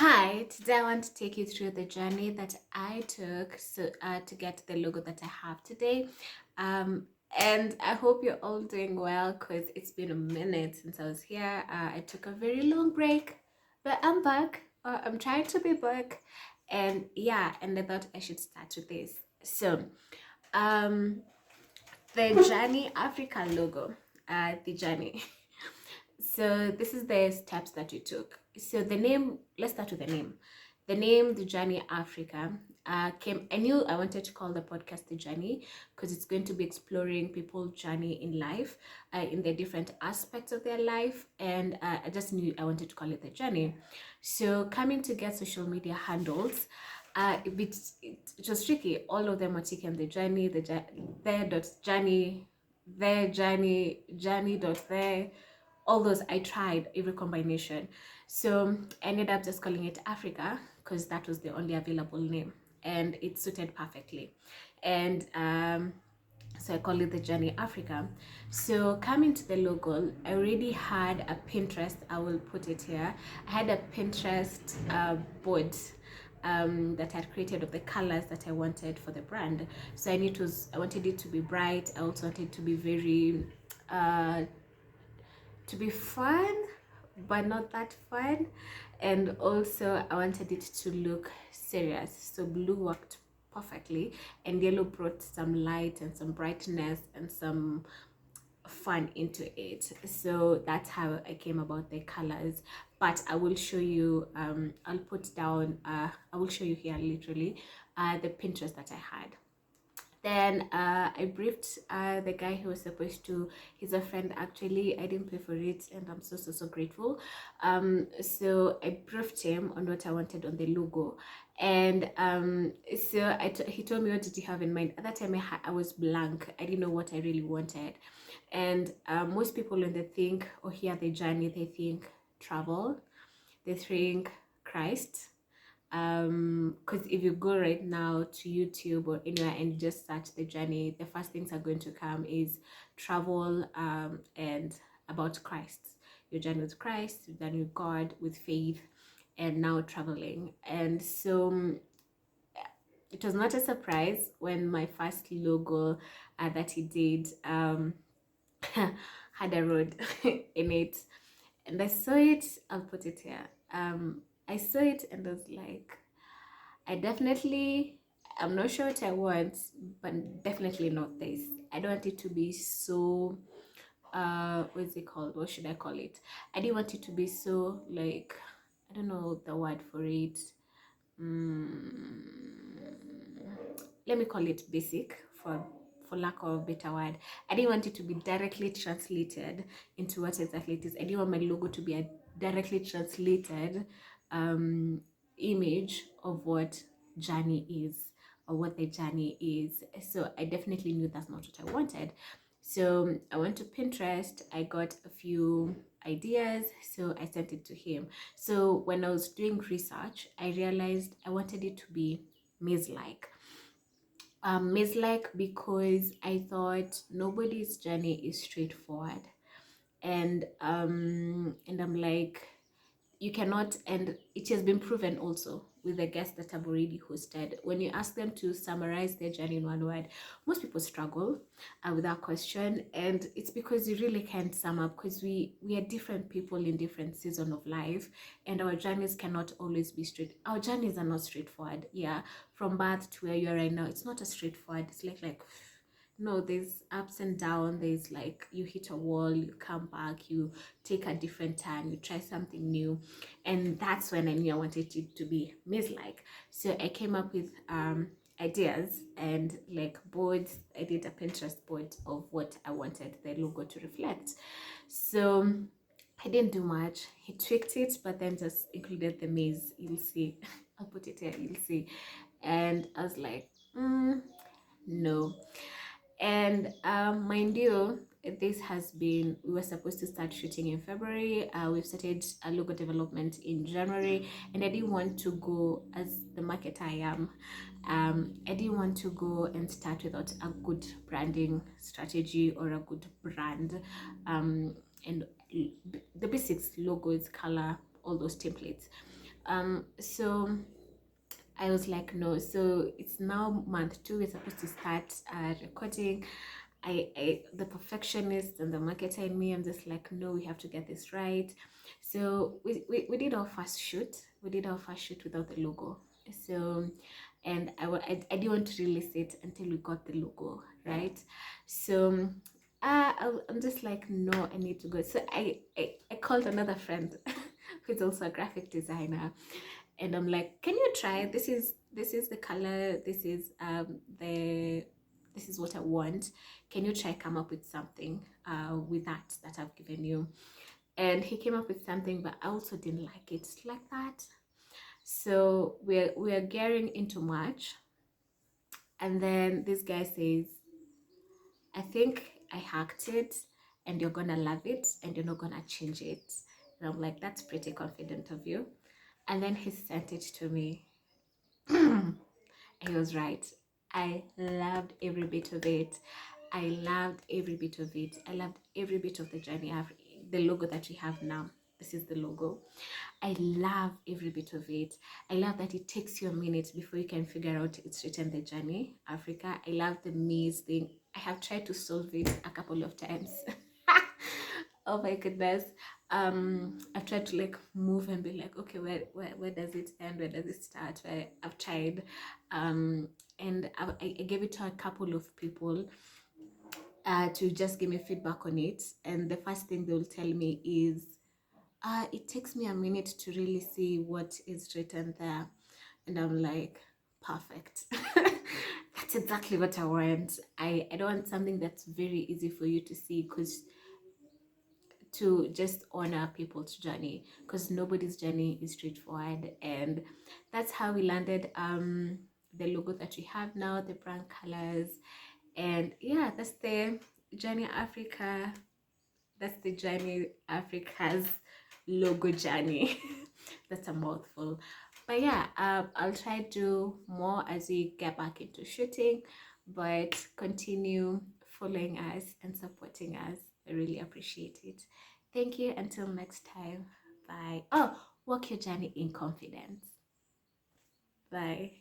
Hi, today I want to take you through the journey that I took to get the logo that I have today. Um, and I hope you're all doing well because it's been a minute since I was here. I took a very long break, but I'm back. I'm trying to be back. And yeah, and I thought I should start with this. Um, the Journey Africa logo, the journey. So this is the steps that you took. So the name, let's start with the name. The name, The Journey Africa, came. I knew I wanted to call the podcast The Journey because it's going to be exploring people's journey in life, in the different aspects of their life, and I just knew I wanted to call it The Journey. So coming to get social media handles, it was tricky. All of them were taken the journey, their dot journey, their journey dot there, all those. I tried every combination, so I ended up just calling it Africa because that was the only available name and it suited perfectly. And so I call it The Journey Africa. So coming to the logo, I already had a Pinterest. I will put it here. I had a Pinterest board that I had created of the colors that I wanted for the brand. So I wanted it to be bright. I also wanted it to be very uh, to be fun, but not that fun. And also I wanted it to look serious. So blue worked perfectly, and yellow brought some light and some brightness and some fun into it. So that's how I came about the colors. But I will show you, I'll put down, I will show you here literally the Pinterest that I had. Then I briefed the guy who was supposed to, he's a friend actually. I didn't pay for it and I'm so grateful. So I briefed him on what I wanted on the logo. And so he told me, what did you have in mind? At that time I was blank. I didn't know what I really wanted. And most people, when they think or hear the journey, they think travel, they think Christ. Because if you go right now to YouTube or anywhere and just search The Journey, the first things are going to come is travel, and about Christ, your journey with Christ, your journey with God, with faith, and now traveling. And so it was not a surprise when my first logo that he did had a road in it, and I saw it. I'll put it here. I saw it and I was like, I'm not sure what I want, but definitely not this. I don't want it to be so, what's it called? What should I call it? I didn't want it to be so, like, I don't know the word for it. Let me call it basic for lack of a better word. I didn't want it to be directly translated into what exactly it is. I didn't want my logo to be a directly translated image of what journey is or what the journey is. So I definitely knew that's not what I wanted. So I went to Pinterest, I got a few ideas, so I sent it to him. So when I was doing research, I realized I wanted it to be maze-like. Maze-like because I thought nobody's journey is straightforward. And I'm like, you cannot, and it has been proven also with the guests that I've already hosted. When you ask them to summarize their journey in one word, most people struggle with that question, and it's because you really can't sum up, because we are different people in different seasons of life, and our journeys cannot always be straight. Our journeys are not straightforward. Yeah, from birth to where you are right now, it's not as straightforward. It's like no, there's ups and downs. There's like, you hit a wall, you come back, you take a different turn, you try something new. And that's when I knew I wanted it to be maze-like. So I came up with ideas and like boards. I did a Pinterest board of what I wanted the logo to reflect. So I didn't do much. He tweaked it, but then just included the maze. You'll see. I'll put it here, you'll see. And I was like, no. And mind you, we were supposed to start shooting in February. We've started a logo development in January, and I didn't want to go, as the marketer I am, I didn't want to go and start without a good branding strategy or a good brand. And the basics, logos, color, all those templates. So I was like, no. So it's now month 2. We're supposed to start recording. The perfectionist and the marketer in me, I'm just like, no, we have to get this right. So we did our first shoot. We did our first shoot without the logo. So, and I didn't want to release it until we got the logo, right? So I'm just like, no, I need to go. So I called another friend who's also a graphic designer, and I'm like, can you try? This is the color. This is what I want. Can you try come up with something with that I've given you? And he came up with something, but I also didn't like it like that. So we're gearing into March, and then this guy says, I think I hacked it, and you're gonna love it, and you're not gonna change it. And I'm like, that's pretty confident of you. And then he sent it to me. He was right. I loved every bit of it. I loved every bit of it. I loved every bit of the journey. The logo that we have now. This is the logo. I love every bit of it. I love that it takes you a minute before you can figure out it's written the journey Africa. I love the maze thing. I have tried to solve it a couple of times. Oh my goodness. I've tried to like move and be like, okay, where does it end, where does it start? Where I've tried, and I gave it to a couple of people to just give me feedback on it, and the first thing they'll tell me is it takes me a minute to really see what is written there. And I'm like, perfect. That's exactly what I want. I don't want something that's very easy for you to see, because to just honor people's journey, because nobody's journey is straightforward. And that's how we landed the logo that we have now, the brand colors. And yeah, that's the Journey Africa. That's the Journey Africa's logo journey. That's a mouthful. But yeah, I'll try to do more as we get back into shooting, but continue following us and supporting us. I really appreciate it. Thank you. Until next time. Bye. Oh, walk your journey in confidence. Bye.